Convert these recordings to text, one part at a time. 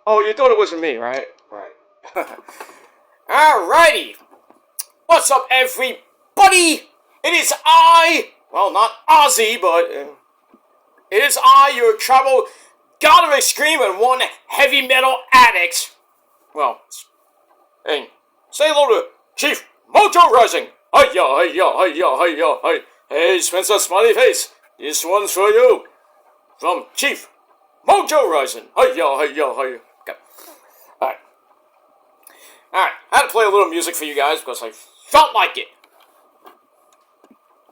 Oh, you thought it wasn't me, right? Right. Alrighty. What's up, everybody? It is I. Well, not Ozzy, but it is I, your tribal god of extreme and one heavy metal addict. Well, and say hello to Chief Mojo Rising. Hiya, hiya, hiya, hiya, hiya. Hey, Spencer Smiley Face. This one's for you. From Chief Mojo Rising. Hiya, hiya, hiya. Okay. Alright. Alright, I had to play a little music for you guys because I felt like it.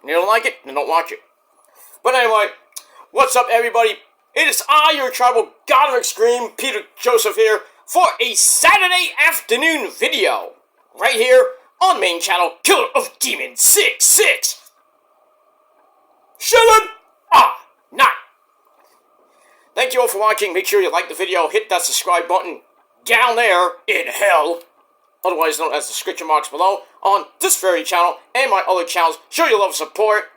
You don't like it? Then don't watch it. But anyway, what's up, everybody? It is I, your tribal god of extreme, Peter Joseph here, for a Saturday afternoon video. Right here on main channel, Killer of Demons 66. Shut up! 9. Thank you all for watching. Make sure you like the video, hit that subscribe button down there in hell, otherwise known as the description marks below, on this very channel and my other channels. Show your love and support.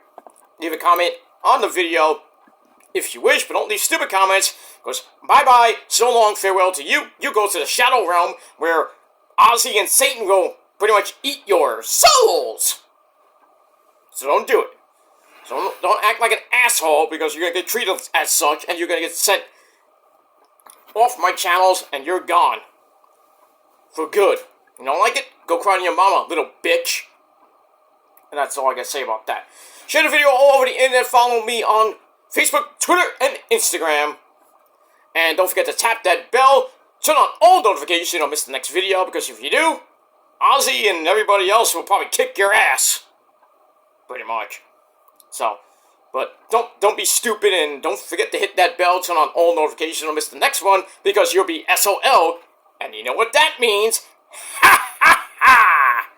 Leave a comment on the video if you wish, but don't leave stupid comments, because bye-bye, so long, farewell to you. You go to the Shadow Realm, where Ozzy and Satan will pretty much eat your souls. So don't do it. So don't act like an asshole, because you're going to get treated as such, and you're going to get sent off my channels, and you're gone. For good. You don't like it? Go cry to your mama, little bitch. And that's all I got to say about that. Share the video all over the internet. Follow me on Facebook, Twitter, and Instagram. And don't forget to tap that bell. Turn on all notifications so you don't miss the next video. Because if you do, Ozzy and everybody else will probably kick your ass. Pretty much. So, but don't be stupid and don't forget to hit that bell. Turn on all notifications so you don't miss the next one. Because you'll be SOL. And you know what that means. Ha ha ha!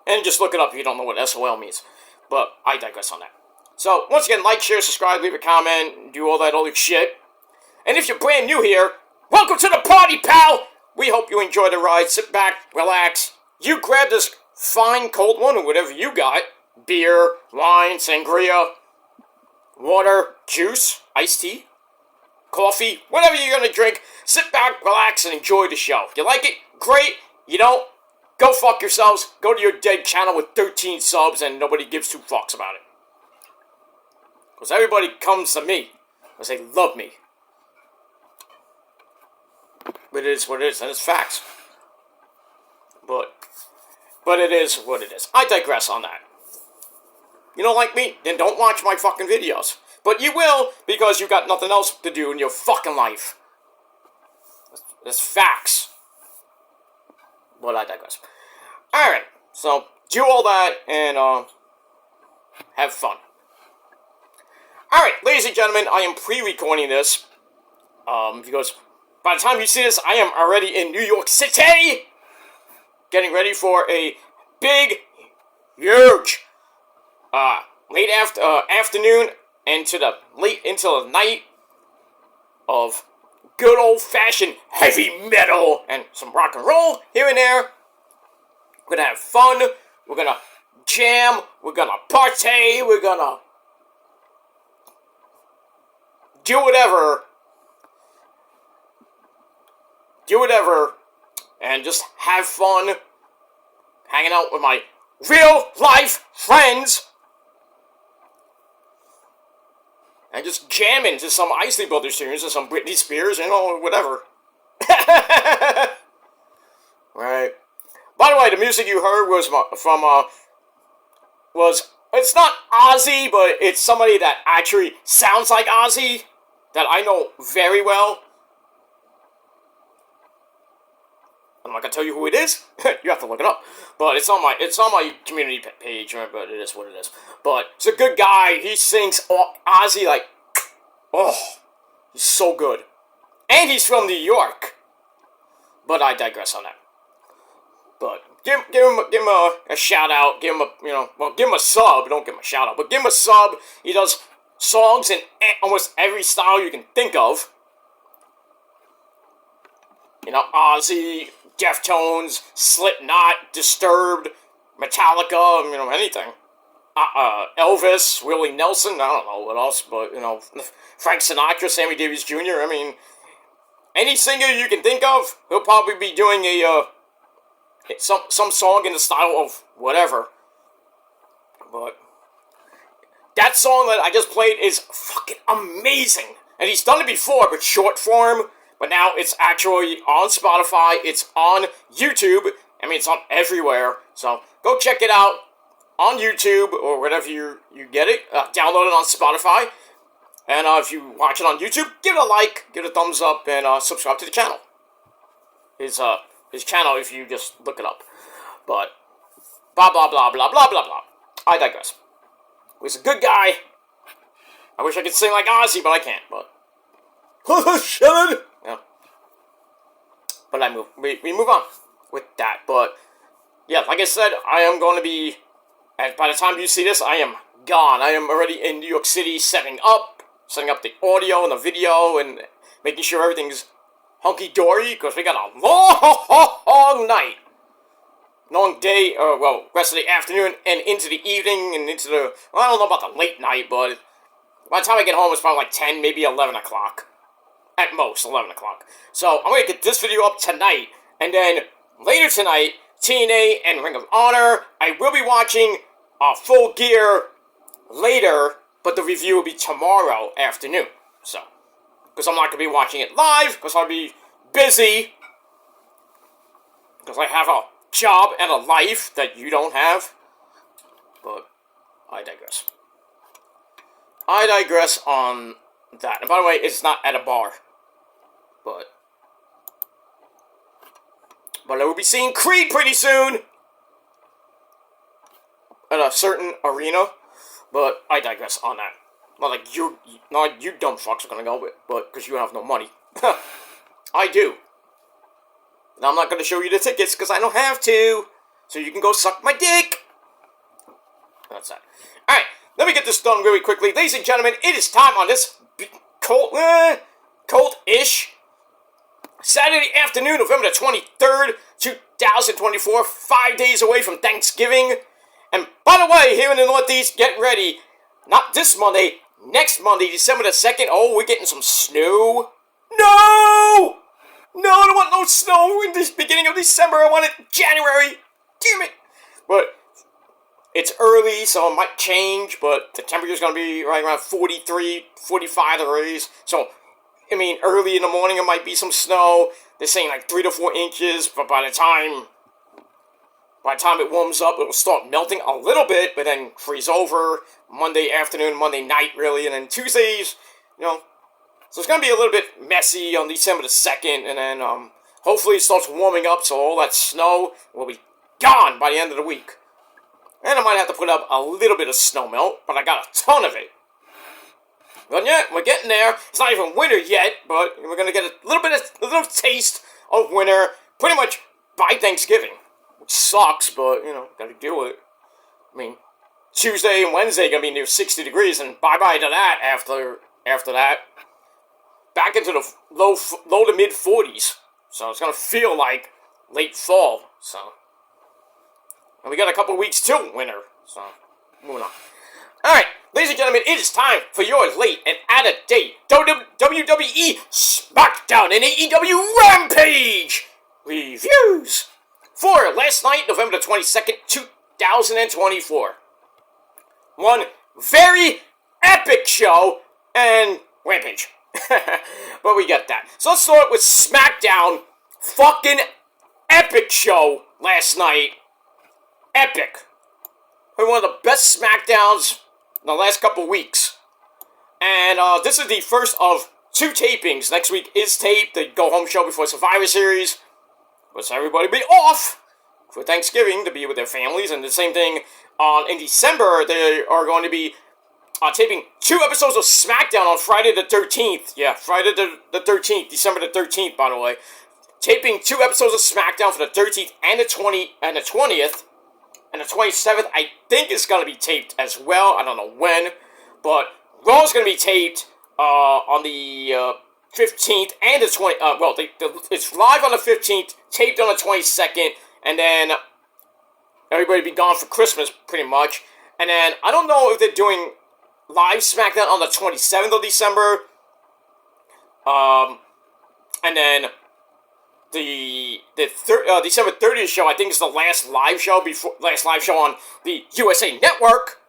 And just look it up if you don't know what SOL means. But I digress on that. So, once again, like, share, subscribe, leave a comment, do all that other shit. And if you're brand new here, welcome to the party, pal! We hope you enjoy the ride. Sit back, relax. You grab this fine cold one or whatever you got. Beer, wine, sangria, water, juice, iced tea, coffee, whatever you're gonna drink. Sit back, relax, and enjoy the show. You like it? Great. You don't? Go fuck yourselves. Go to your dead channel with 13 subs and nobody gives two fucks about it. Because everybody comes to me because they love me. But it is what it is, and it's facts. But it is what it is. I digress on that. You don't like me? Then don't watch my fucking videos. But you will, because you got nothing else to do in your fucking life. That's facts. But I digress. Alright, so do all that and have fun. Alright, ladies and gentlemen, I am pre-recording this. Because by the time you see this, I am already in New York City! Getting ready for a big, huge, late afternoon into the night of good old-fashioned heavy metal and some rock and roll here and there. We're gonna have fun. We're gonna jam. We're gonna party. We're gonna do whatever, and just have fun, hanging out with my real-life friends, and just jamming to some Isley Brothers tunes, or some Britney Spears, whatever. Right. By the way, the music you heard was it's not Ozzy, but it's somebody that actually sounds like Ozzy, that I know very well. I'm not gonna tell you who it is. You have to look it up. But it's on my community page, but it is what it is. But it's a good guy. He sings Ozzy like, oh, he's so good. And he's from New York. But I digress on that. But give him a shout out. Give him give him a sub. Don't give him a shout out, but give him a sub. He does songs in almost every style you can think of. Ozzy, Deftones, Slipknot, Disturbed, Metallica, anything. Elvis, Willie Nelson, I don't know what else, but, Frank Sinatra, Sammy Davis Jr., any singer you can think of, he'll probably be doing some song in the style of whatever. But that song that I just played is fucking amazing. And he's done it before, but short form. But now it's actually on Spotify. It's on YouTube. I mean, it's on everywhere. So go check it out on YouTube or wherever you get it. Download it on Spotify. And if you watch it on YouTube, give it a like, give it a thumbs up, and subscribe to the channel. His channel, if you just look it up. But blah blah blah blah blah blah blah. I digress. He's a good guy. I wish I could sing like Ozzy, but I can't. But shut. Yeah. But we move on with that. But yeah, like I said, I am going to be. And by the time you see this, I am gone. I am already in New York City setting up the audio and the video and making sure everything's hunky-dory, because we got a long night. Long day, rest of the afternoon and into the evening and into the, well, I don't know about the late night, but by the time I get home, it's probably like 10, maybe 11 o'clock. At most, 11 o'clock. So I'm going to get this video up tonight, and then later tonight, TNA and Ring of Honor. I will be watching Full Gear later, but the review will be tomorrow afternoon. So, because I'm not going to be watching it live, because I'll be busy, because I have a job and a life that you don't have. But I digress. I digress on that. And by the way, it's not at a bar. But I will be seeing Creed pretty soon at a certain arena. But I digress on that. Not like you dumb fucks are gonna go with, but because you have no money. I do. And I'm not gonna show you the tickets because I don't have to. So you can go suck my dick. That's that. Alright, let me get this done really quickly. Ladies and gentlemen, it is time on this cold-ish Saturday afternoon, November the 23rd, 2024, 5 days away from Thanksgiving. And by the way, here in the Northeast, get ready. Not this Monday, next Monday, December the 2nd. Oh, we're getting some snow. No! No, I don't want no snow in the beginning of December. I want it January. Damn it. But it's early, so it might change, but the temperature's going to be right around 43, 45 degrees. So, I mean, early in the morning, it might be some snow. They're saying like 3 to 4 inches, but by the time it warms up, it'll start melting a little bit, but then freeze over Monday afternoon, Monday night, really, and then Tuesdays, So it's going to be a little bit messy on December the 2nd, and then hopefully it starts warming up, so all that snow will be gone by the end of the week. And I might have to put up a little bit of snow melt, but I got a ton of it. But yeah, we're getting there. It's not even winter yet, but we're going to get a little taste of winter pretty much by Thanksgiving. Which sucks, but, got to deal with it. I mean, Tuesday and Wednesday going to be near 60 degrees, and bye-bye to that after that. Back into the low to mid 40s. So it's going to feel like late fall. So, and we got a couple weeks till winter. So, moving on. Alright, ladies and gentlemen, it is time for your late and out-of-date WWE SmackDown and AEW Rampage reviews for last night, November the 22nd, 2024. One very epic show and Rampage. But we get that. So let's start with SmackDown. Fucking epic show last night. Epic. One of the best SmackDowns in the last couple weeks. And this is the first of 2 tapings. Next week is taped, the go-home show before Survivor Series. Because everybody be off for Thanksgiving to be with their families. And the same thing in December, they are going to be taping 2 episodes of SmackDown on Friday the 13th. Yeah, Friday the 13th, December the 13th, by the way. Taping 2 episodes of SmackDown for the 13th and the 20th. And the 27th, I think, is going to be taped as well. I don't know when. But Raw is going to be taped on the 15th and the 20th. It's live on the 15th, taped on the 22nd. And then everybody be gone for Christmas, pretty much. And then I don't know if they're doing live SmackDown on the 27th of December. And then the December 30th show, I think, is the last live show on the USA Network.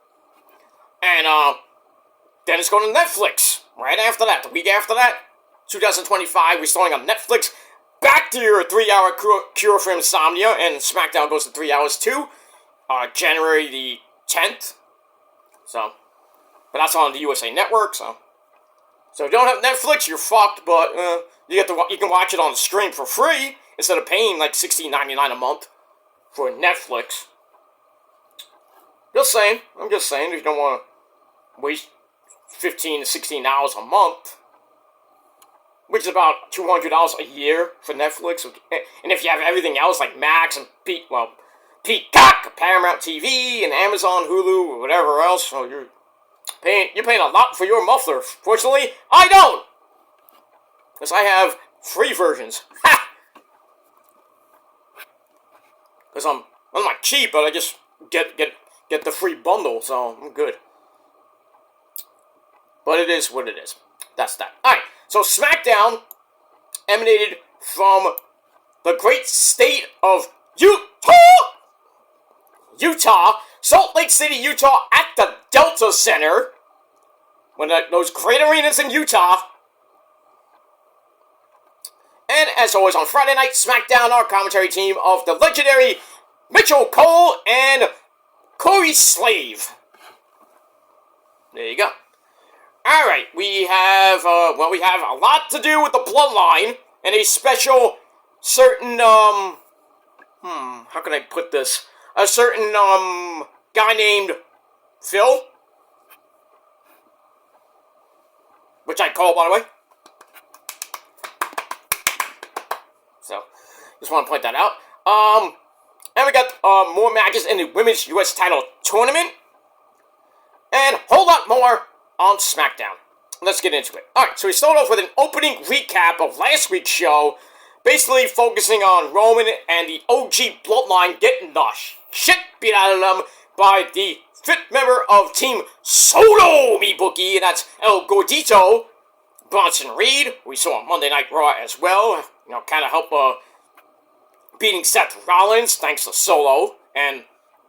And then it's going to Netflix right after that. The week after that, 2025, we're starting on Netflix. Back to your 3-hour cure for insomnia, and SmackDown goes to 3 hours too. January the 10th. So, but that's on the USA Network. So if you don't have Netflix, you're fucked. But you can watch it on the stream for free instead of paying like $16.99 a month for Netflix. I'm just saying, if you don't want to waste 15 to 16 hours a month, which is about $200 a year for Netflix, and if you have everything else like Max and Peacock, Paramount TV, and Amazon, Hulu, or whatever else, so you're paying a lot for your muffler. Fortunately, I don't, because I have free versions. Ha! Because I'm not cheap, but I just get the free bundle, so I'm good. But it is what it is. That's that. Alright, so SmackDown emanated from the great state of Utah, Salt Lake City, Utah, at the Delta Center. Those great arenas in Utah. And as always, on Friday night, SmackDown, our commentary team of the legendary Mitchell Cole and Corey Slave. There you go. Alright, we have a lot to do with the Bloodline, and a special certain, how can I put this? A certain, guy named Phil, which I call, by the way. So, just want to point that out. And we got, more matches in the Women's U.S. title tournament, and a whole lot more on SmackDown. Let's get into it. Alright, so we start off with an opening recap of last week's show, basically focusing on Roman and the OG Bloodline getting the shit beat out of them by the 5th member of Team Solo, me bookie, and that's El Gordito, Bronson Reed. We saw on Monday Night Raw as well, kind of help, beating Seth Rollins, thanks to Solo, and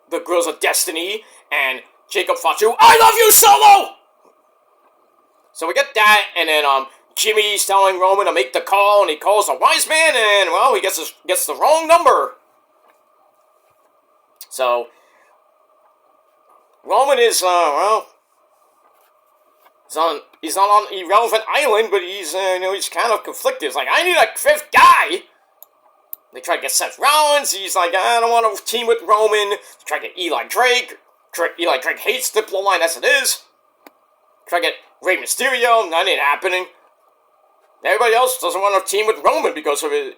the Girls of Destiny, and Jacob Fatu. I love you, Solo! So we get that, and then Jimmy's telling Roman to make the call, and he calls a wise man, and, well, he gets the wrong number. So, Roman is, he's not on Irrelevant Island, but he's, he's kind of conflicted. He's like, I need a 5th guy! They try to get Seth Rollins, he's like, I don't want to team with Roman. They try to get Eli Drake. Eli Drake hates the Bloodline as it is. Try to get Rey Mysterio, that ain't happening. Everybody else doesn't want to team with Roman because of he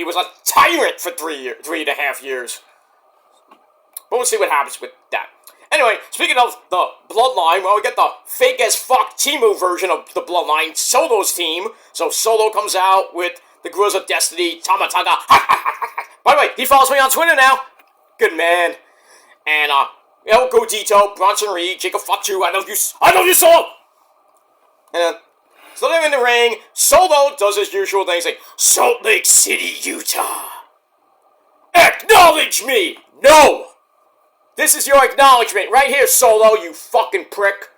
was a tyrant for 3.5 years. But we'll see what happens with that. Anyway, speaking of the Bloodline, well, we get the fake-as-fuck Temu version of the Bloodline, Solo's team. So Solo comes out with the Girls of Destiny, Tama Tonga. By the way, he follows me on Twitter now. Good man. And, El Gordito, Bronson Reed, Jacob Fatu, I love you, Solo! And, so they're in the ring. Solo does his usual thing, saying, Salt Lake City, Utah. Acknowledge me! No! This is your acknowledgement right here, Solo, you fucking prick.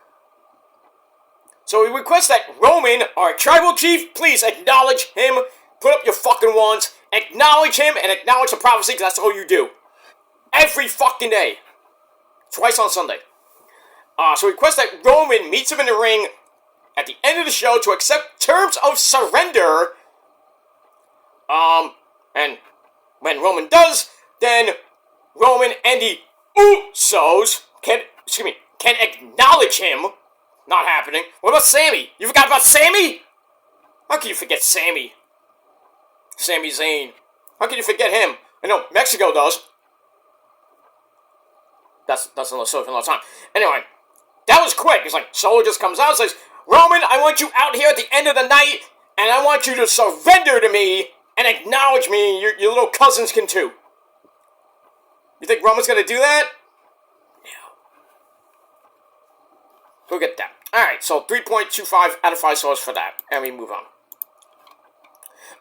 So we request that Roman, our tribal chief, please acknowledge him. Put up your fucking ones. Acknowledge him and acknowledge the prophecy, because that's all you do. Every fucking day. Twice on Sunday. So we request that Roman meets him in the ring at the end of the show to accept terms of surrender. And when Roman does, then Roman and the Usos can acknowledge him. Not happening. What about Sami? You forgot about Sami? How can you forget Sami? Sami Zayn. How can you forget him? I know Mexico does. That's another story for another time. Anyway, that was quick. It's like Solo just comes out and says, Roman, I want you out here at the end of the night, and I want you to surrender to me and acknowledge me. Your little cousins can too. You think Roman's gonna do that? No. We'll get that. Alright, so 3.25 out of 5 stars for that. And we move on.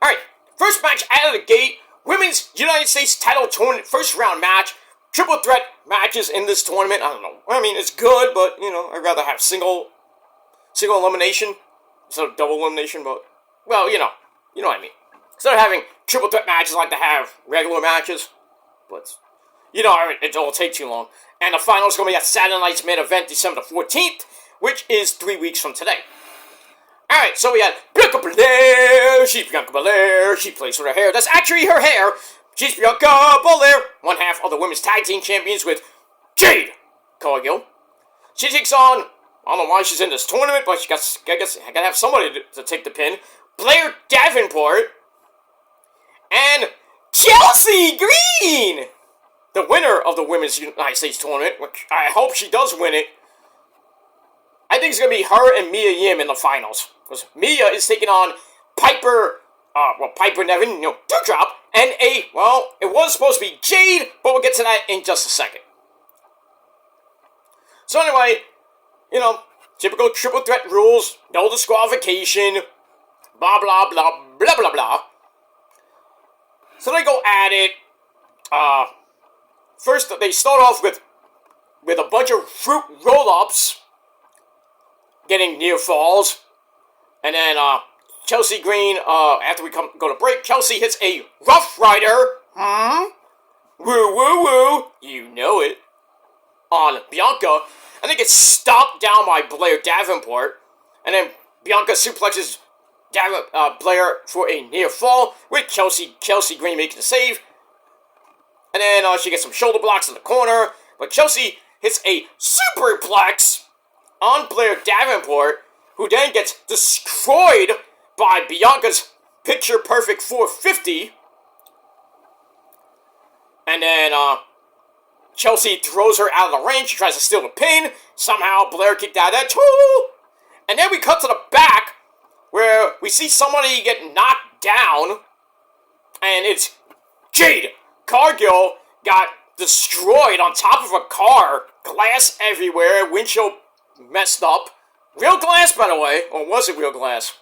Alright, first match out of the gate. Women's United States title tournament first round match. Triple threat matches in this tournament. I don't know. I mean, it's good, but, you know, I'd rather have single elimination instead of double elimination, but, well, you know what I mean. Instead of having triple threat matches, I like to have regular matches, but, you know, it'll take too long. And the final is going to be at Saturday night's main event, December 14th, which is 3 weeks from today. Alright, so we had Bianca Belair. She's Bianca Belair. She plays with her hair. That's actually her hair. She's Bianca Belair, one half of the women's tag team champions with Jade Cargill. She takes on, I don't know why she's in this tournament, but I guess I gotta have somebody to take the pin. Blair Davenport and Chelsea Green, the winner of the women's United States tournament, which I hope she does win it. I think it's going to be her and Mia Yim in the finals. Because Mia is taking on Piper Niven, Doudrop, and it was supposed to be Jade, but we'll get to that in just a second. So anyway, typical triple threat rules, no disqualification, blah, blah, blah, blah, blah, blah. So they go at it. First, they start off with a bunch of fruit roll-ups, getting near falls, and then Chelsea Green, after we go to break, Chelsea hits a Rough Rider, woo woo woo, you know it, on Bianca, and then gets stomped down by Blair Davenport, and then Bianca suplexes Blair for a near fall, with Chelsea Green making the save, and then she gets some shoulder blocks in the corner, but Chelsea hits a superplex on Blair Davenport, who then gets destroyed by Bianca's picture-perfect 450. And then Chelsea throws her out of the ring. She tries to steal the pin. Somehow Blair kicked out of that too. And then we cut to the back, where we see somebody get knocked down. And it's Jade Cargill got destroyed on top of a car. Glass everywhere. Windshield messed up. Real glass, by the way. Or was it real glass?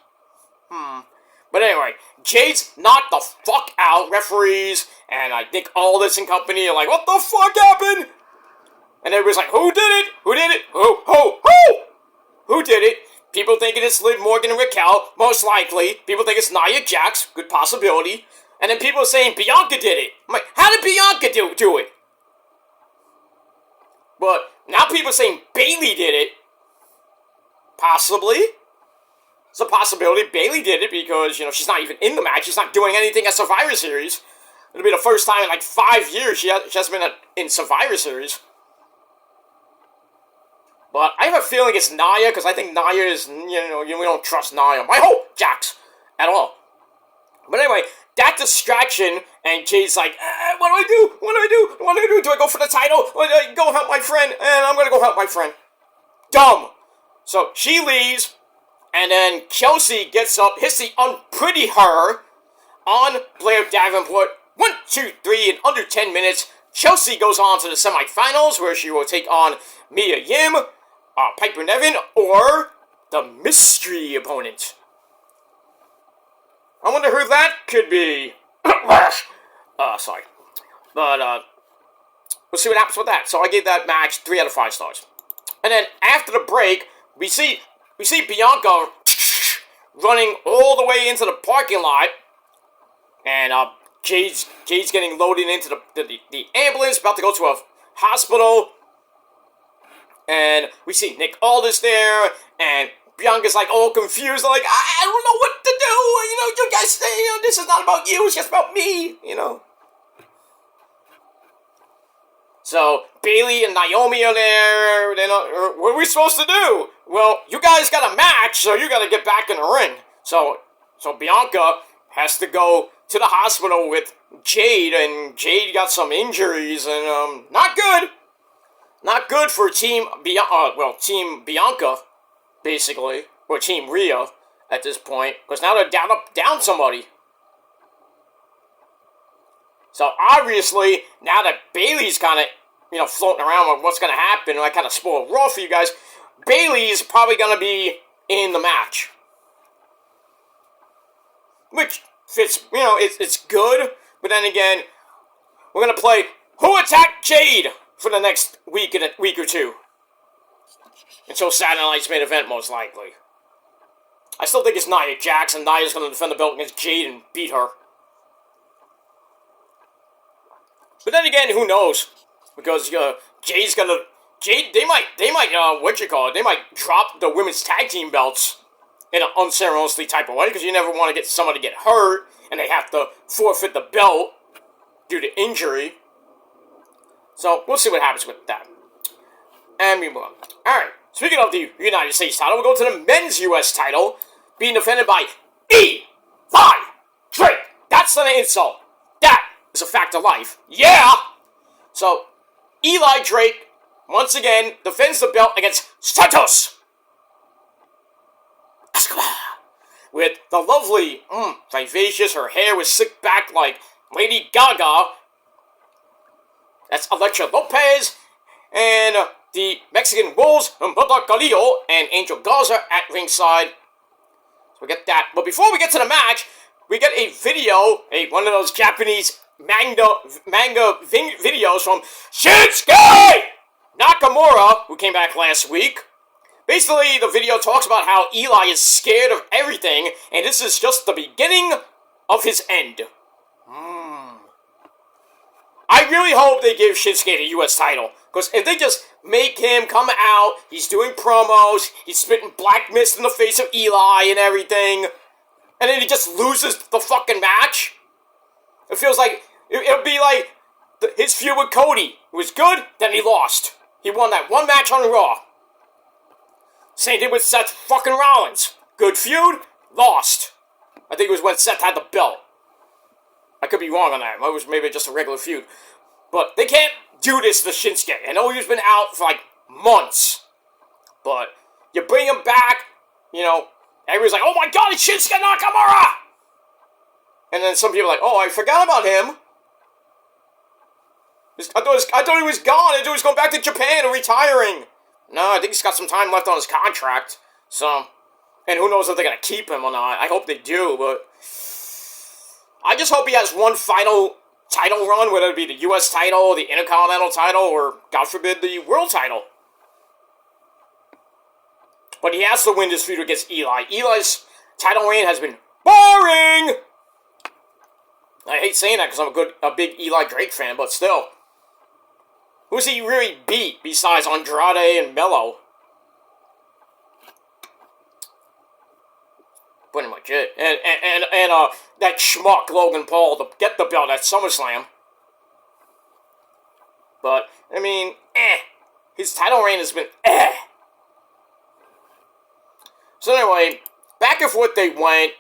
But anyway, Jade's knocked the fuck out. Referees and I think Aldis and company are like, what the fuck happened? And everybody's like, who did it? Who did it? Who did it? People thinking it's Liv Morgan and Raquel. Most likely. People think it's Nia Jax. Good possibility. And then people are saying Bianca did it. I'm like, how did Bianca do it? But now people are saying Bayley did it. Possibly. It's a possibility. Bayley did it because, she's not even in the match. She's not doing anything at Survivor Series. It'll be the first time in like 5 years she hasn't been in Survivor Series. But I have a feeling it's Nia, because I think Nia is, we don't trust Nia. My whole Jax at all. But anyway, that distraction, and Jade's like, what do I do? What do I do? What do I do? Do I go for the title? Or do I go help my friend? And I'm going to go help my friend. Dumb. So she leaves, and then Chelsea gets up, hits the unpretty her on Blair Davenport. 1, 2, 3 in under 10 minutes. Chelsea goes on to the semifinals, where she will take on Mia Yim, Piper Niven, or the mystery opponent. I wonder who that could be. Sorry. But, we'll see what happens with that. So I gave that match 3 out of 5 stars. And then after the break, we see Bianca running all the way into the parking lot, and Jade's getting loaded into the ambulance, about to go to a hospital, and we see Nick Aldis there, and Bianca's like all confused, like, I don't know what to do, you guys say, this is not about you, it's just about me, So, Bayley and Naomi are there, what are we supposed to do? Well, you guys got a match, so you gotta get back in the ring. So Bianca has to go to the hospital with Jade, and Jade got some injuries, and, not good. Not good for Team Bianca, basically, or Team Rhea at this point, because now they're down somebody. So obviously, now that Bayley's kind of, floating around with what's going to happen, I kind of spoiled Raw for you guys, Bayley is probably going to be in the match. Which fits, it's good. But then again, we're going to play Who Attacked Jade for the next week or two. Until Saturday night's main event, most likely. I still think it's Nia Jax, and Nia's going to defend the belt against Jade and beat her. But then again, who knows? Because Jade's going to... they might drop the women's tag team belts in an unceremoniously type of way, because you never want to get somebody get hurt, and they have to forfeit the belt due to injury. So, we'll see what happens with that. And we move on. Alright, speaking of the United States title, we'll go to the men's U.S. title, being defended by Eli Drake. That's not an insult. That is a fact of life. Yeah! So, Eli Drake, once again, defends the belt against Santos Escobar. With the lovely, vivacious, her hair was slicked back like Lady Gaga. That's Elektra Lopez. And the Mexican Wolves, Humberto Carrillo and Angel Garza at ringside. So we get that. But before we get to the match, we get a video, one of those Japanese manga videos from Shinsuke Nakamura, who came back last week. Basically, the video talks about how Eli is scared of everything, and this is just the beginning of his end. I really hope they give Shinsuke the U.S. title, because if they just make him come out, he's doing promos, he's spitting black mist in the face of Eli and everything, and then he just loses the fucking match. It feels like, it'll be like his feud with Cody. It was good, then he lost. He won that one match on Raw. Same thing with Seth fucking Rollins. Good feud, lost. I think it was when Seth had the belt. I could be wrong on that. It was maybe just a regular feud. But they can't do this to Shinsuke. I know he's been out for like months. But you bring him back, everybody's like, oh my god, it's Shinsuke Nakamura! And then some people are like, oh, I forgot about him. I thought he was gone. I thought he was going back to Japan and retiring. No, I think he's got some time left on his contract. So, and who knows if they're going to keep him or not. I hope they do, but I just hope he has one final title run, whether it be the U.S. title, the Intercontinental title, or, God forbid, the World title. But he has to win this feud against Eli. Eli's title reign has been boring! I hate saying that because I'm a big Eli Drake fan, but still. Who's he really beat besides Andrade and Mello? Pretty much it. And that schmuck Logan Paul to get the belt at SummerSlam. But, I mean, his title reign has been So anyway, back and forth they went.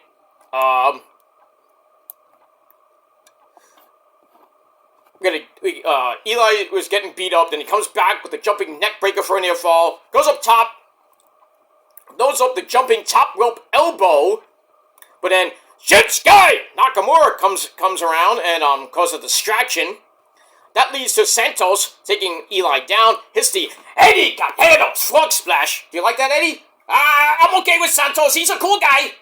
Eli was getting beat up, then he comes back with the jumping neck breaker for a near fall, goes up top, throws up the jumping top rope elbow, but then Shinsuke Nakamura comes around and causes a distraction. That leads to Santos taking Eli down, hits the Eddie Guerrero frog splash. Do you like that, Eddie? I'm okay with Santos, he's a cool guy.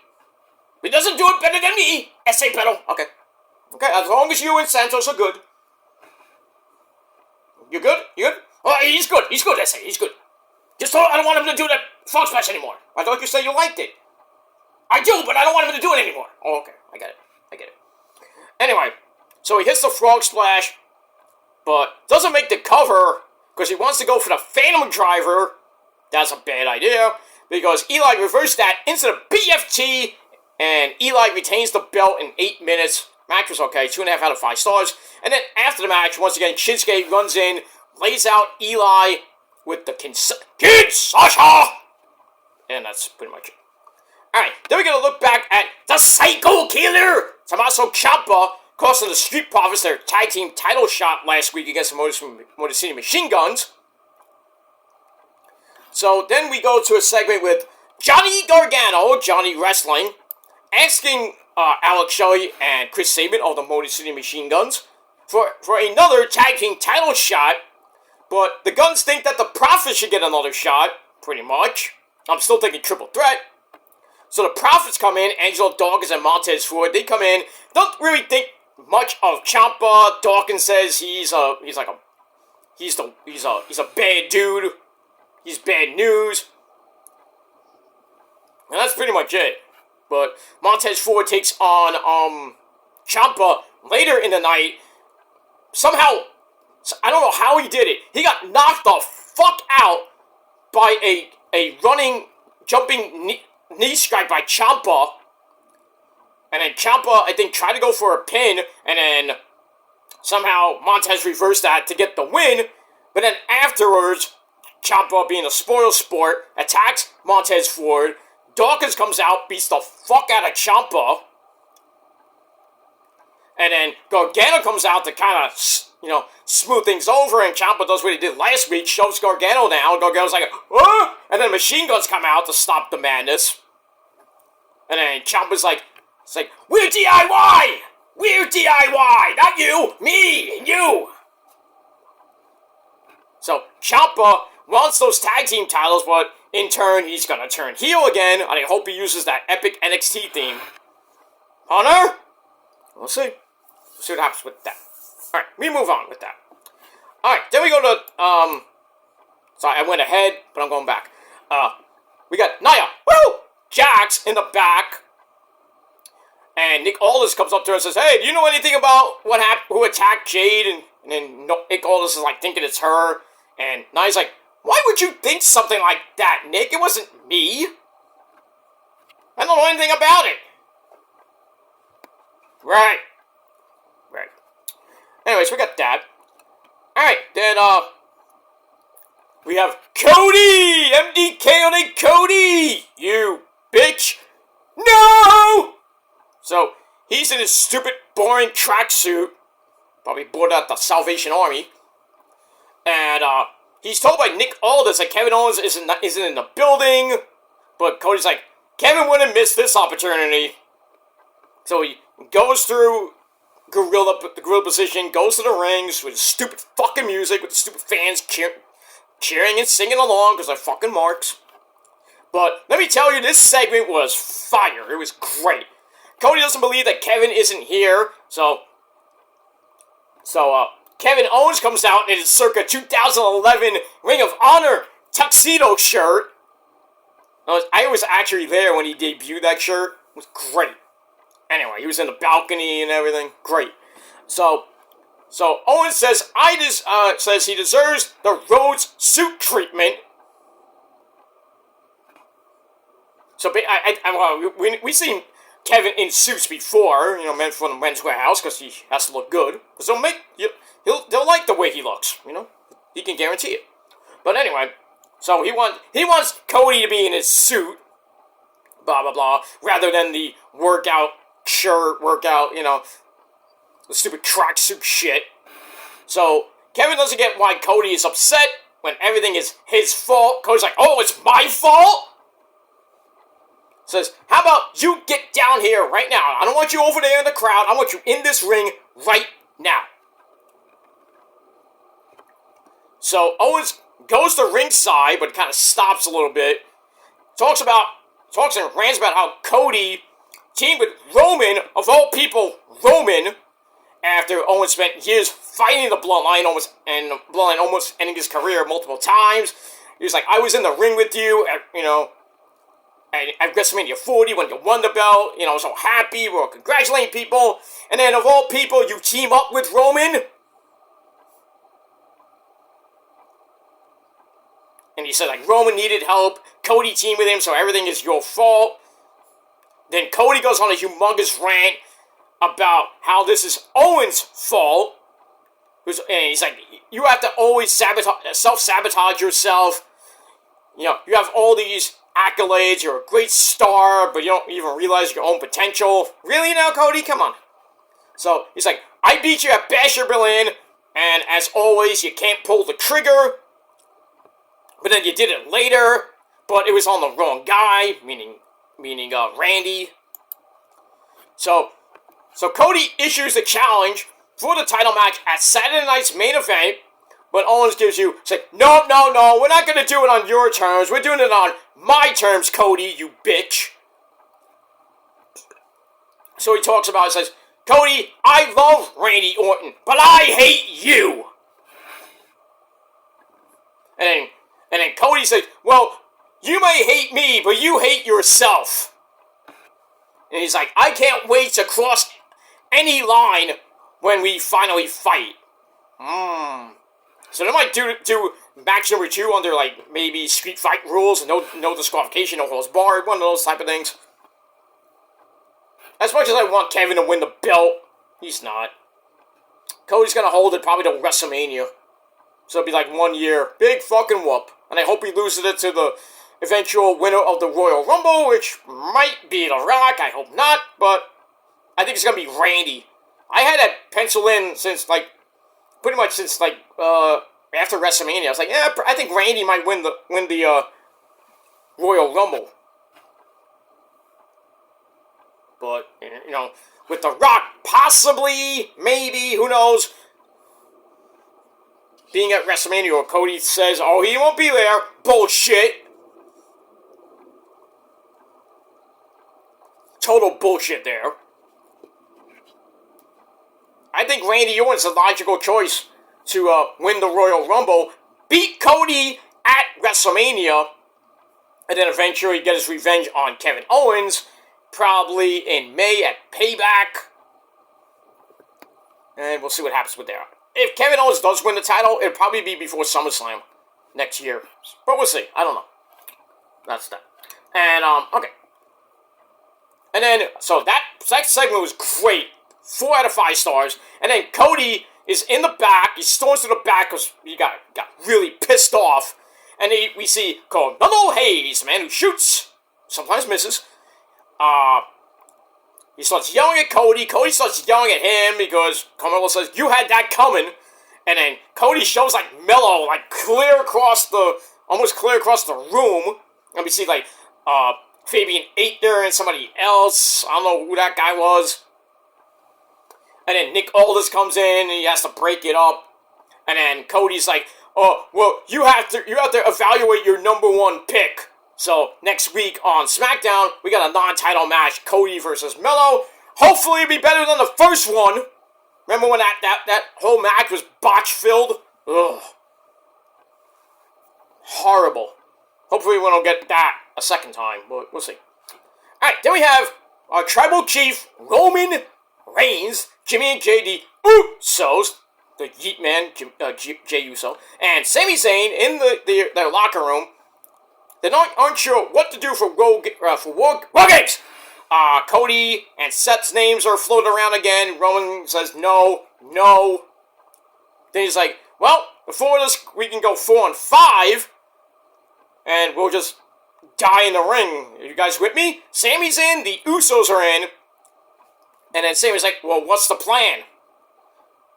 He doesn't do it better than me. S.A. Pedal. Okay, as long as you and Santos are good. You good? You good? Oh, he's good. He's good, S.A. He's good. Just I don't want him to do that frog splash anymore. I thought you said you liked it. I do, but I don't want him to do it anymore. Oh, okay. I get it. Anyway, so he hits the frog splash, but doesn't make the cover because he wants to go for the Phantom Driver. That's a bad idea because Eli reversed that into the BFT, and Eli retains the belt in 8 minutes. Match was okay, 2.5 out of 5 stars. And then after the match, once again, Shinsuke runs in, lays out Eli with the Kinshasa! And that's pretty much it. Alright, then we're going to look back at the Psycho Killer! Tommaso Ciampa costing the Street Profits their tag team title shot last week against the Motor City Machine Guns. So then we go to a segment with Johnny Gargano, Johnny Wrestling, asking Alex Shelley and Chris Sabin of the Motor City Machine Guns for another tag team title shot, but the Guns think that the Profits should get another shot. pretty much. I'm still thinking triple threat. So the Profits come in, Angelo Dawkins and Montez Ford. They come in. Don't really think much of Ciampa. Dawkins says he's a bad dude. He's bad news. And that's pretty much it. But Montez Ford takes on Ciampa later in the night. Somehow, I don't know how he did it. He got knocked the fuck out by a running, jumping knee strike by Ciampa. And then Ciampa, I think, tried to go for a pin. And then somehow Montez reversed that to get the win. But then afterwards, Ciampa, being a spoil sport, attacks Montez Ford. Dawkins comes out, beats the fuck out of Ciampa. And then Gargano comes out to kind of, smooth things over, and Ciampa does what he did last week, shoves Gargano down. Gargano's like, oh! And then Machine Guns come out to stop the madness. And then Ciampa's like, it's like, we're DIY! We're DIY! Not you! Me! And you! So, Ciampa wants those tag team titles, but in turn, he's gonna turn heel again, and I hope he uses that epic NXT theme. Hunter? We'll see. We'll see what happens with that. Alright, we move on with that. Alright, then we go to, sorry, I went ahead, but I'm going back. We got Nia, woo! Jax in the back. And Nick Aldis comes up to her and says, hey, do you know anything about what happened, who attacked Jade? And then Nick Aldis is like thinking it's her. And Nia's like, why would you think something like that, Nick? It wasn't me. I don't know anything about it. Right. Anyways, we got that. Alright, then, we have Cody! MDK on a Cody! You bitch! No! So, he's in his stupid, boring tracksuit. Probably bought out the Salvation Army. And, he's told by Nick Aldis that Kevin Owens isn't in the building. But Cody's like, Kevin wouldn't miss this opportunity. So he goes through the gorilla position, goes to the rings with stupid fucking music, with the stupid fans cheering and singing along because they're fucking marks. But let me tell you, this segment was fire. It was great. Cody doesn't believe that Kevin isn't here, so Kevin Owens comes out in his circa 2011 Ring of Honor tuxedo shirt. I was actually there when he debuted that shirt. It was great. Anyway, he was in the balcony and everything. Great. So Owens says says he deserves the Rhodes suit treatment. So we've seen Kevin in suits before, meant for the men's warehouse because he has to look good. So they'll like the way he looks, He can guarantee it. But anyway, so he wants Cody to be in his suit, blah blah blah, rather than the workout shirt, the stupid tracksuit shit. So Kevin doesn't get why Cody is upset when everything is his fault. Cody's like, oh, it's my fault? Says, how about you get down here right now? I don't want you over there in the crowd. I want you in this ring right now. So Owens goes to ringside, but kind of stops a little bit. Talks and rants about how Cody teamed with Roman, of all people, Roman, after Owens spent years fighting the Bloodline, almost ending his career multiple times. He was like, I was in the ring with you, at WrestleMania 40 when you won the belt, I was so happy, we were congratulating people, and then of all people, you team up with Roman? And he said, Roman needed help, Cody teamed with him, so everything is your fault. Then Cody goes on a humongous rant about how this is Owens' fault. And he's like, you have to always self-sabotage yourself. You have all these accolades, you're a great star, but you don't even realize your own potential. Really now, Cody? Come on. So, he's like, I beat you at Bash at Berlin, and as always, you can't pull the trigger. But then you did it later, but it was on the wrong guy, meaning Randy. So Cody issues the challenge for the title match at Saturday night's main event, But Owens gives you, say, no, we're not going to do it on your terms. We're doing it on my terms, Cody, you bitch. So he talks about, says, Cody, I love Randy Orton, but I hate you. And then Cody says, well, you may hate me, but you hate yourself. And he's like, I can't wait to cross any line when we finally fight. So they might do match number 2 under, like, maybe street fight rules, and no disqualification, no holds barred, one of those type of things. As much as I want Kevin to win the belt, he's not. Cody's gonna hold it probably to WrestleMania. So it'll be like 1 year. Big fucking whoop. And I hope he loses it to the eventual winner of the Royal Rumble, which might be The Rock. I hope not, but I think it's gonna be Randy. I had that pencil in since, like, pretty much since, like, after WrestleMania. I was like, yeah, I think Randy might win the Royal Rumble. But, you know, with The Rock possibly, maybe, who knows, being at WrestleMania, or Cody says, oh, he won't be there. Bullshit. Total bullshit there. I think Randy Orton's the logical choice to win the Royal Rumble, beat Cody at WrestleMania, and then eventually get his revenge on Kevin Owens, probably in May at Payback. And we'll see what happens with that. If Kevin Owens does win the title, it'll probably be before SummerSlam next year. But we'll see. I don't know. That's that. And, okay. And then, so that segment was great. 4 out of 5 stars. And then Cody is in the back. He storms to the back because he got really pissed off. And we see Carmelo Hayes, man, who shoots, sometimes misses. He starts yelling at Cody. Cody starts yelling at him because Carmelo says, you had that coming. And then Cody shows, like, Mello, like, almost clear across the room. And we see, like, Fabian Aichner and somebody else. I don't know who that guy was. And then Nick Aldis comes in and he has to break it up. And then Cody's like, oh, well, you have to evaluate your number 1 pick. So, next week on SmackDown, we got a non-title match, Cody versus Mello. Hopefully it'll be better than the first one. Remember when that whole match was botch-filled? Ugh. Horrible. Hopefully we don't get that a second time, but we'll see. Alright, then we have our Tribal Chief, Roman Reigns, Jimmy and JD Usos, the Yeet Man, Jey Uso, and Sami Zayn in their locker room. They aren't sure what to do for War Games. Cody and Seth's names are floating around again. Roman says no. Then he's like, well, before this, we can go 4-on-5, and we'll just die in the ring. Are you guys with me? Sami's in, the Usos are in, and then Sami's like, well, what's the plan?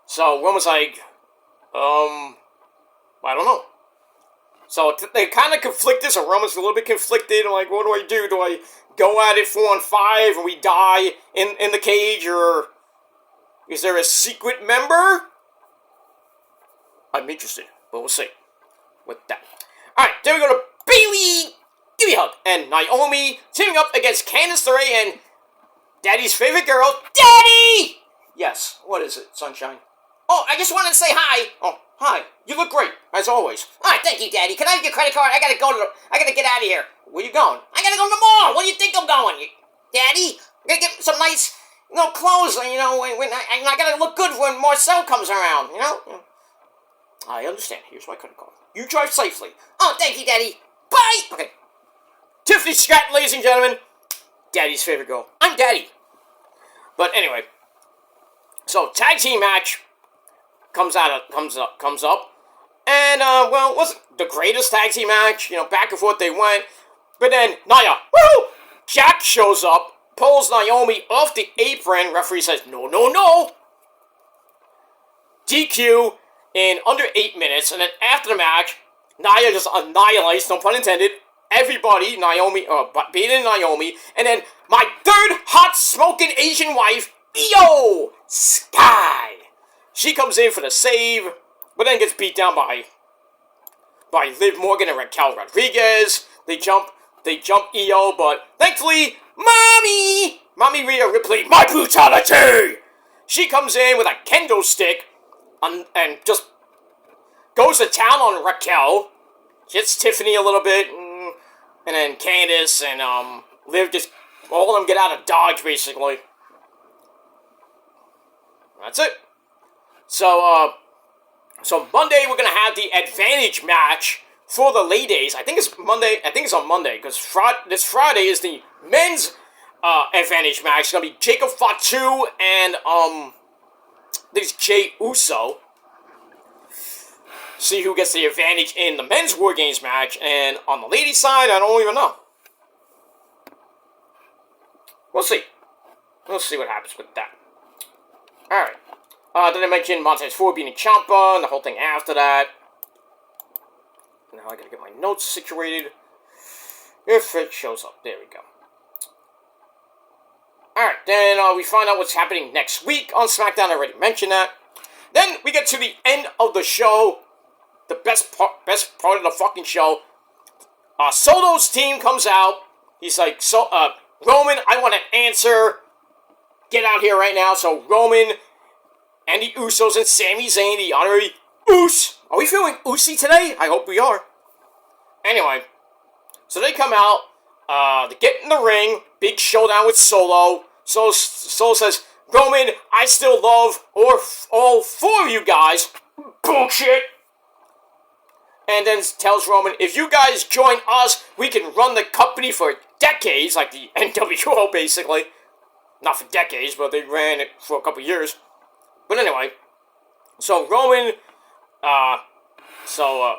So Roman's like, I don't know. So they kind of conflicted, so Roman's a little bit conflicted. I'm like, what do I do? Do I go at it 4-on-5 and we die in the cage, or is there a secret member? I'm interested, but we'll see with that. Alright, then we go to Bayley, give me a hug, and Naomi teaming up against Candice LeRae and Daddy's favorite girl, Daddy! Yes, what is it, Sunshine? Oh, I just wanted to say hi. Oh, hi. You look great, as always. All right, thank you, Daddy. Can I have your credit card? I gotta get out of here. Where you going? I gotta go to the mall. Where do you think I'm going? Daddy? I gotta get some nice, clothes, when I gotta look good when Marcel comes around, I understand. Here's my credit card. You drive safely. Oh, thank you, Daddy. Bye! Okay. Tiffany Stratton, ladies and gentlemen. Daddy's favorite girl. I'm Daddy. But anyway. So, tag team match comes up. And, well, it wasn't the greatest tag team match. Back and forth they went. But then, Nia, woo! Jack shows up, pulls Naomi off the apron. Referee says, no. DQ in under 8 minutes. And then after the match, Nia just annihilates, no pun intended, everybody, beating Naomi. And then my third hot smoking Asian wife, Io Sky. She comes in for the save. but then gets beat down by Liv Morgan and Raquel Rodriguez. They jump EO, but thankfully, Mommy Rhea Ripley, my brutality! She comes in with a kendo stick and just goes to town on Raquel, hits Tiffany a little bit, and then Candice and Liv just, all of them get out of Dodge, basically. That's it. So Monday we're going to have the advantage match for the ladies. I think it's on Monday, because this Friday is the men's advantage match. It's going to be Jacob Fatu and there's Jey Uso. See who gets the advantage in the men's War Games match, and on the ladies' side, I don't even know. We'll see. We'll see what happens with that. Alright. Then I mentioned Montez Ford beating Ciampa, and the whole thing after that. Now I gotta get my notes situated. If it shows up. There we go. Alright, then we find out what's happening next week on SmackDown. I already mentioned that. Then we get to the end of the show. The best part of the fucking show. Solo's team comes out. He's like, Roman, I want an answer. Get out here right now. So Roman and the Usos and Sami Zayn, the honorary Uso. Are we feeling Usi today? I hope we are. Anyway, so they come out. They get in the ring. Big showdown with Solo. Solo says, Roman, I still love all four of you guys. Bullshit. And then tells Roman, if you guys join us, we can run the company for decades, like the NWO, basically. Not for decades, but they ran it for a couple years. But anyway, so Roman, Solo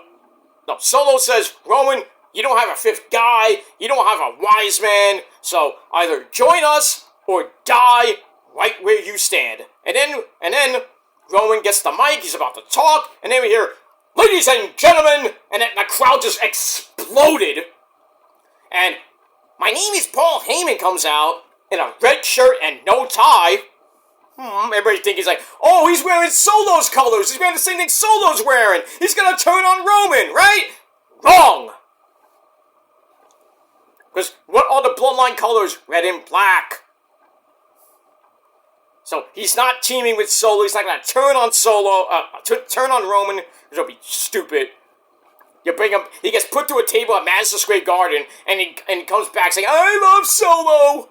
says, Roman, you don't have a fifth guy, you don't have a wise man, so either join us or die right where you stand. And then Roman gets the mic, he's about to talk, and then we hear, ladies and gentlemen, and then the crowd just exploded. And my name is Paul Heyman comes out in a red shirt and no tie. Everybody thinks he's like, oh, he's wearing Solo's colors. He's wearing the same thing Solo's wearing. He's going to turn on Roman, right? Wrong. Because what are the Bloodline colors? Red and black. So he's not teaming with Solo. He's not going to turn on turn on Roman, which will be stupid. You bring him, he gets put through a table at Madison Square Garden, and he comes back saying, I love Solo.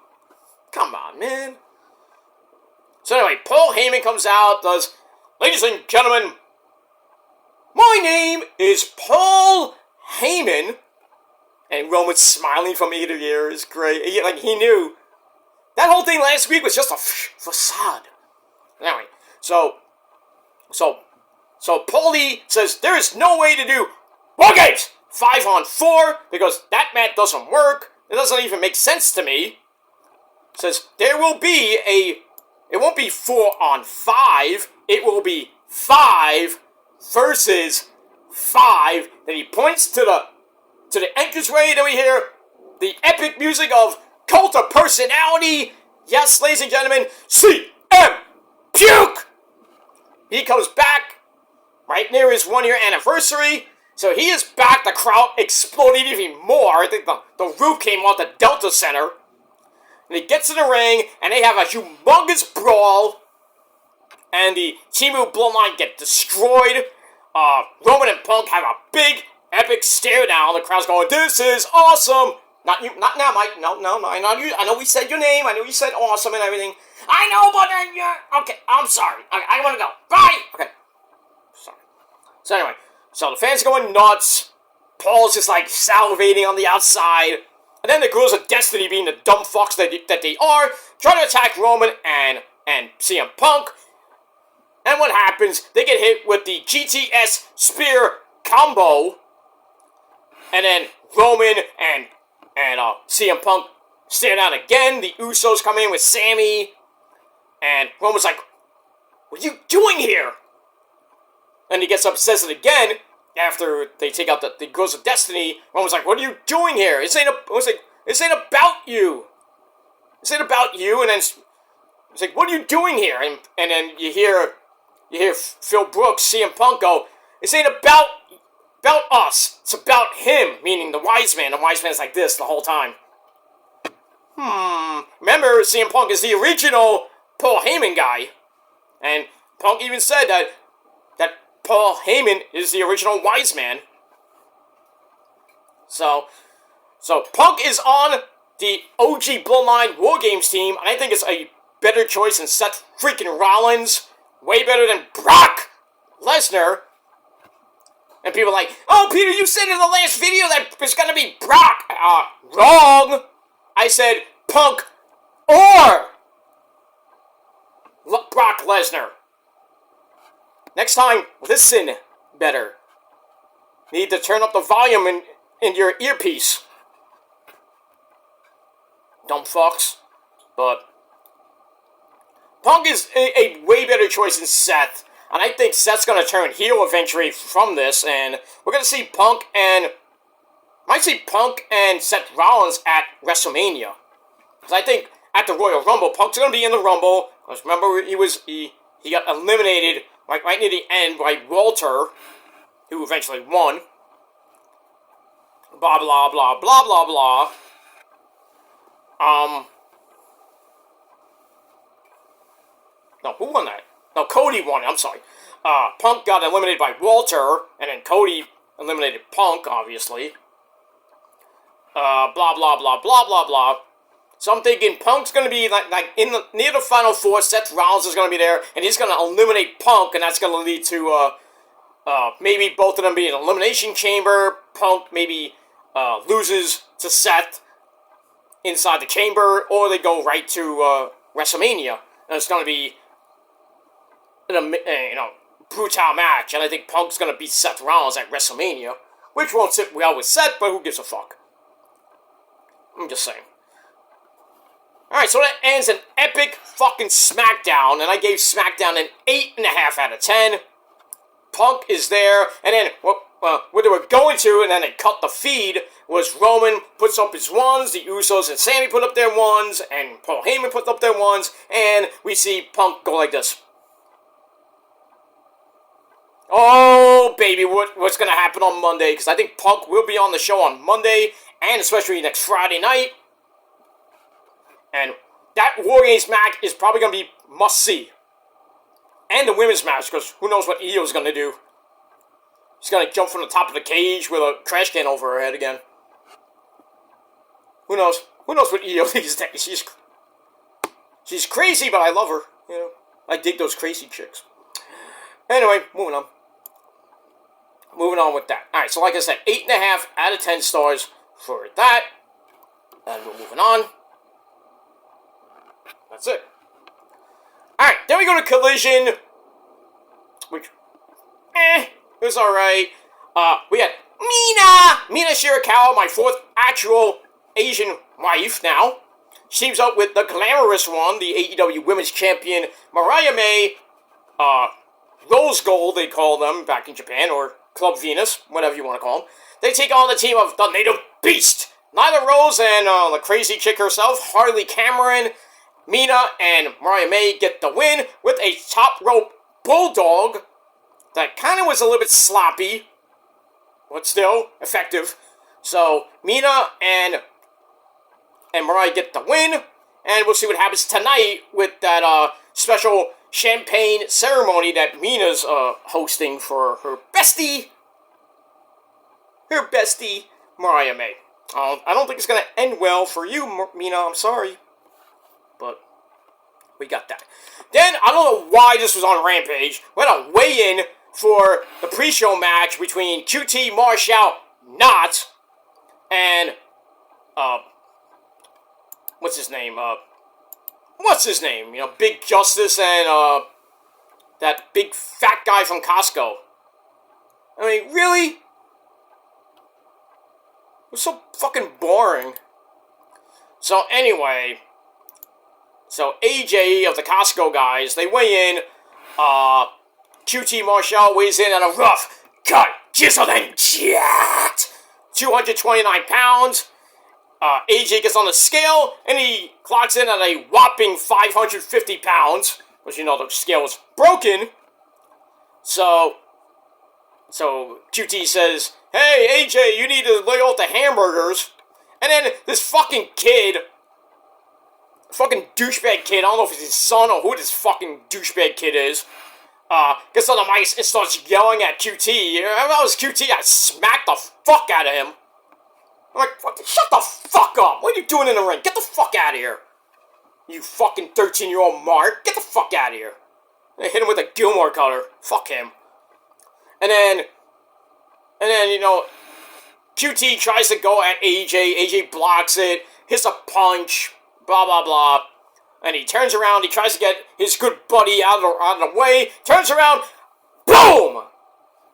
Come on, man. So anyway, Paul Heyman comes out, does, ladies and gentlemen, my name is Paul Heyman. And Roman's smiling from ear to ear. Is great. Like, he knew. That whole thing last week was just a facade. Anyway, so Paulie says there is no way to do War Games 5-on-4 because that mat doesn't work. It doesn't even make sense to me. Says there will be it won't be 4-on-5. It will be 5 versus 5. Then he points to the entranceway. Then we hear the epic music of Cult of Personality. Yes, ladies and gentlemen, CM Puke. He comes back right near his 1-year anniversary. So he is back. The crowd exploded even more. I think the roof came off the Delta Center. And he gets in the ring, and they have a humongous brawl. And the Timu Bloodline get destroyed. Roman and Punk have a big, epic stare down. The crowd's going, this is awesome. Not you, not now, Mike. No, I know we said your name. I know you said awesome and everything. I know, but then you're... Okay, I'm sorry. I want to go. Bye! Okay. Sorry. So anyway, so the fans are going nuts. Paul's just like salivating on the outside. And then the Girls of Destiny, being the dumb fucks that they are, try to attack Roman and CM Punk. And what happens? They get hit with the GTS Spear combo. And then Roman and CM Punk stare down again. The Usos come in with Sammy. And Roman's like, what are you doing here? And he gets up and says it again. After they take out the Girls of Destiny, Roman's like, what are you doing here? This ain't about you. This ain't about you. And then it's like, what are you doing here? And then you hear Phil Brooks, CM Punk go, This ain't about us. It's about him, meaning the wise man. The wise man's like this the whole time. Remember, CM Punk is the original Paul Heyman guy. And Punk even said that Paul Heyman is the original wise man. So Punk is on the OG Bloodline War Games team, and I think it's a better choice than Seth freaking Rollins. Way better than Brock Lesnar. And people are like, oh, Peter, you said in the last video that it's gonna be Brock. Wrong. I said Punk or Brock Lesnar. Next time, listen better. Need to turn up the volume in your earpiece. Dumb fucks. But Punk is a way better choice than Seth. And I think Seth's going to turn heel eventually from this. And we're going to see Punk and Seth Rollins at WrestleMania. Because I think at the Royal Rumble, Punk's going to be in the Rumble. Because remember, he got eliminated right near the end by Walter, who eventually won. Blah, blah, blah, blah, blah, blah. No, who won that? No, Cody won it, I'm sorry. Punk got eliminated by Walter, and then Cody eliminated Punk, obviously. Blah, blah, blah, blah, blah, blah. So I'm thinking Punk's going to be near the Final Four. Seth Rollins is going to be there, and he's going to eliminate Punk, and that's going to lead to maybe both of them being in an elimination chamber. Punk maybe loses to Seth inside the chamber, or they go right to WrestleMania, and it's going to be brutal match, and I think Punk's going to beat Seth Rollins at WrestleMania, which won't sit well with Seth, but who gives a fuck? I'm just saying. Alright, so that ends an epic fucking SmackDown, and I gave SmackDown an 8.5 out of 10. Punk is there, and then what they were going to, and then they cut the feed, was Roman puts up his ones, the Usos and Sammy put up their ones, and Paul Heyman put up their ones, and we see Punk go like this. Oh, baby, what's going to happen on Monday? Because I think Punk will be on the show on Monday, and especially next Friday night. And that War Games match is probably going to be must-see. And the women's match, because who knows what Io's going to do. She's going to jump from the top of the cage with a trash can over her head again. Who knows? Who knows what Io these days? She's crazy, but I love her. You know, I dig those crazy chicks. Anyway, moving on. Moving on with that. Alright, so like I said, 8.5 out of 10 stars for that. And we're moving on. That's it. Alright, then we go to Collision. Which, it was alright. We had Mina Shirakawa, my fourth actual Asian wife now. She teams up with the glamorous one, the AEW Women's Champion, Mariah May, Rose Gold, they call them back in Japan, or Club Venus, whatever you want to call them. They take on the team of the Native Beast, Nyla Rose and the crazy chick herself, Harley Cameron. Mina and Mariah May get the win with a top rope bulldog that kind of was a little bit sloppy, but still effective. So Mina and Mariah get the win, and we'll see what happens tonight with that special champagne ceremony that Mina's hosting for her bestie, Mariah May. I don't think it's going to end well for you, Mina, I'm sorry. But we got that. Then, I don't know why this was on Rampage. We had a weigh-in for the pre-show match between QT Marshall Knott and, what's his name? You know, Big Justice and, that big fat guy from Costco. I mean, really? It was so fucking boring. So, anyway, so AJ of the Costco guys, they weigh in. QT Marshall weighs in at a rough cut, chiseled and jacked 229 pounds. AJ gets on the scale, and he clocks in at a whopping 550 pounds. Which, you know, the scale is broken. So, So QT says, "Hey AJ, you need to lay off the hamburgers." And then this fucking kid, fucking douchebag kid, I don't know if it's his son or who this fucking douchebag kid is, gets on the mic and starts yelling at QT. If I was QT, I'd smack the fuck out of him. I'm like, shut the fuck up. What are you doing in the ring? Get the fuck out of here. You fucking 13-year-old Mark. Get the fuck out of here. They hit him with a Gilmore cutter. Fuck him. And then, you know, QT tries to go at AJ. AJ blocks it, hits a punch, blah, blah, blah. And he turns around. He tries to get his good buddy out of the way. Turns around. Boom!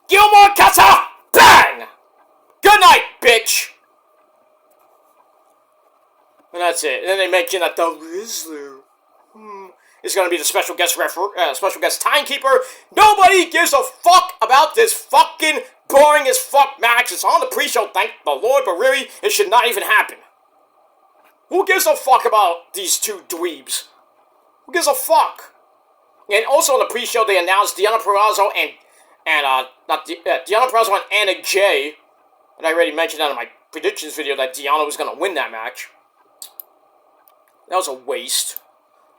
Gilmore cutter! Bang! Good night, bitch! And that's it. And then they mention that the Rizzler is going to be the special guest special guest timekeeper. Nobody gives a fuck about this fucking boring as fuck match. It's on the pre-show, thank the Lord, but really, it should not even happen. Who gives a fuck about these two dweebs? Who gives a fuck? And also on the pre-show, they announced Deonna Purrazzo and Deonna Purrazzo and Anna Jay. And I already mentioned that in my predictions video that Deonna was going to win that match. That was a waste.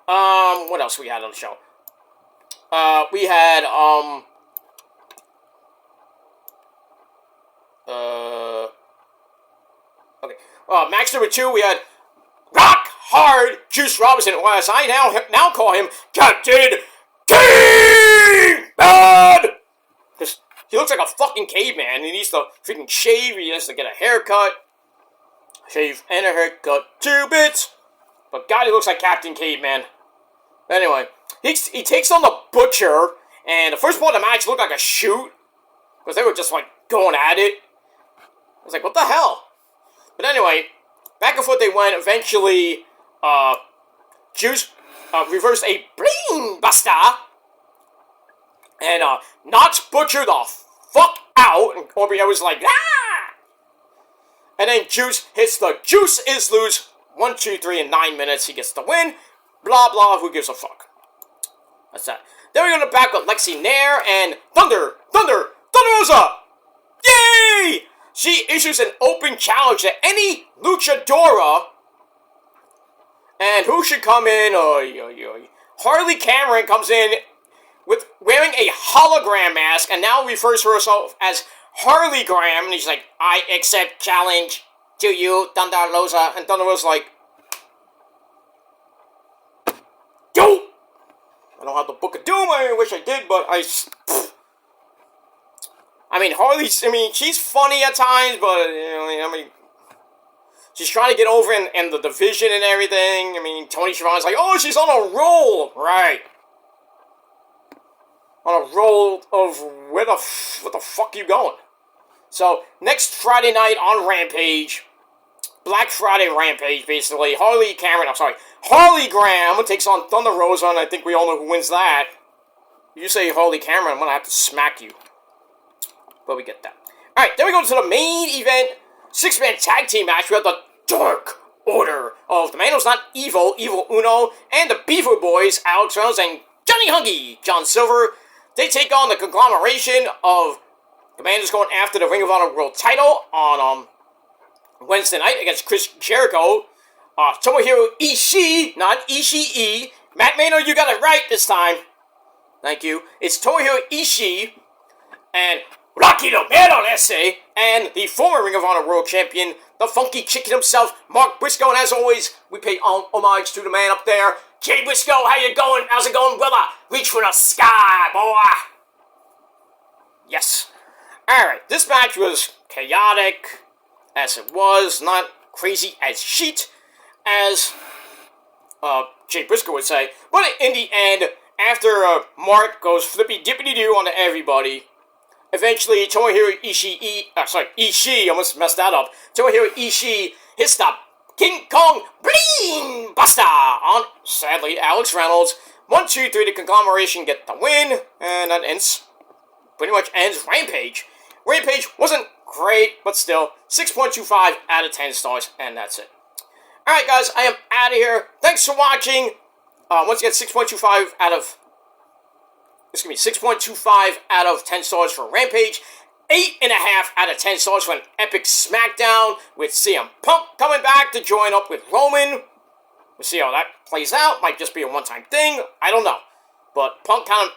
What else we had on the show? We had, okay. Match number 2, we had Rock Hard Juice Robinson, or as I now call him, Captain Caveman! Because he looks like a fucking caveman. He needs to freaking shave, he has to get a haircut. Shave and a haircut, 2 bits. But God, he looks like Captain Caveman. Anyway, he takes on the Butcher, and the first part of the match looked like a shoot, because they were just, like, going at it. I was like, what the hell? But anyway, back and forth they went. Eventually, Juice reversed a Bling Buster, and knocks Butcher the fuck out, and Aubrey was like, ah! And then Juice hits the Juice Is Lose 1, 2, 3 in 9 minutes. He gets the win. Blah, blah, who gives a fuck? That's that. Then we're going to back with Lexi Nair and Thunder Rosa! Yay! She issues an open challenge to any luchadora. And who should come in? Harley Cameron comes in with wearing a hologram mask and now refers to herself as Harley Graham. And he's like, I accept challenge to you, Thunder Rosa. And Thunder Rosa's like, Doom! I don't have the Book of Doom. I wish I did, but she's funny at times, but, she's trying to get over in the division and everything. Tony Schiavone's like, oh, she's on a roll. Right. On a roll of what the fuck you going? So, next Friday night on Rampage, Black Friday Rampage, basically, Harley Graham takes on Thunder Rosa, and I think we all know who wins that. If you say Harley Cameron, I'm gonna have to smack you. But we get that. Alright, then we go to the main event, 6-man tag team match. We have the Dark Order of the Man Who's Not Evil, Evil Uno, and the Beaver Boys, Alex Reynolds and Johnny Hungy, John Silver. They take on the conglomeration of the man who's going after the Ring of Honor World title on Wednesday night against Chris Jericho. Tomohiro Ishii, not Ishii. Matt Maynard, you got it right this time. Thank you. It's Tomohiro Ishii and Rocky Romero, let's say, and the former Ring of Honor World Champion, the Funky Chicken himself, Mark Briscoe. And as always, we pay homage to the man up there. Jay Briscoe, how you going? How's it going, brother? Reach for the sky, boy. Yes. Alright, this match was chaotic, as it was, not crazy as shit, as Jay Briscoe would say. But in the end, after Mark goes flippy-dippity-doo onto everybody, eventually Tomohiro Ishii, I almost messed that up. Tomohiro Ishii hits the King Kong Bling Buster on, sadly, Alex Reynolds. 1, 2, 3, the conglomeration get the win, and that pretty much ends Rampage. Rampage wasn't great, but still, 6.25 out of 10 stars, and that's it. Alright guys, I am out of here. Thanks for watching. Once again, 6.25 out of 10 stars for Rampage. 8.5 out of 10 stars for an epic SmackDown with CM Punk coming back to join up with Roman. We'll see how that plays out. Might just be a one-time thing. I don't know. But Punk kind of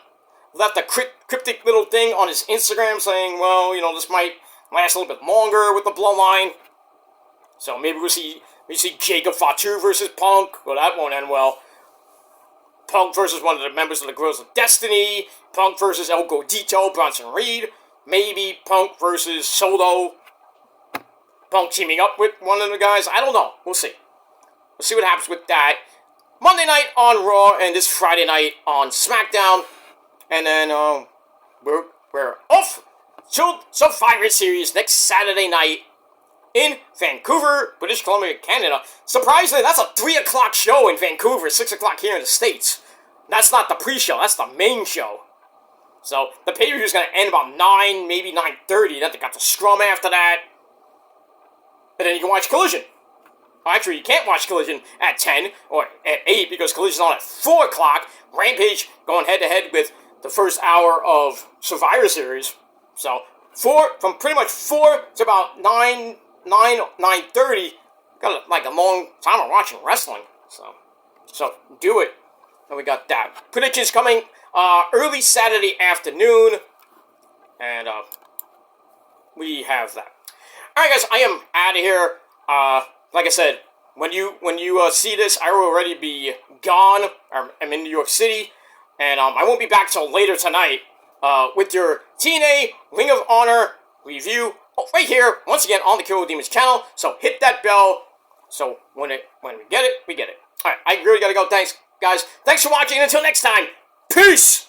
left a cryptic little thing on his Instagram saying, well, you know, this might last a little bit longer with the Bloodline. So maybe we'll see Jacob Fatu versus Punk. Well, that won't end well. Punk versus one of the members of the Girls of Destiny. Punk versus El Gordito, Bronson Reed. Maybe Punk versus Solo. Punk teaming up with one of the guys. I don't know. We'll see. We'll see what happens with that. Monday night on Raw and this Friday night on SmackDown. And then we're off to Survivor Series next Saturday night in Vancouver, British Columbia, Canada. Surprisingly, that's a 3 o'clock show in Vancouver, 6 o'clock here in the States. That's not the pre-show, that's the main show. So, the pay-per-view is going to end about 9, maybe 9:30. Then they got the scrum after that. And then you can watch Collision. Actually, you can't watch Collision at 10 or at 8 because Collision's on at 4 o'clock. Rampage going head-to-head with the first hour of Survivor Series. So, from pretty much 4 to about 9:30, got like a long time of watching wrestling. So do it. And we got that. Predictions coming early Saturday afternoon. And we have that. Alright guys, I am out of here. Like I said, when you see this, I will already be gone. I'm in New York City. And I won't be back till later tonight with your TNA Ring of Honor review right here, once again, on the Killer Demons channel. So hit that bell. So when we get it, we get it. Alright, I really gotta go. Thanks, guys. Thanks for watching. Until next time, peace!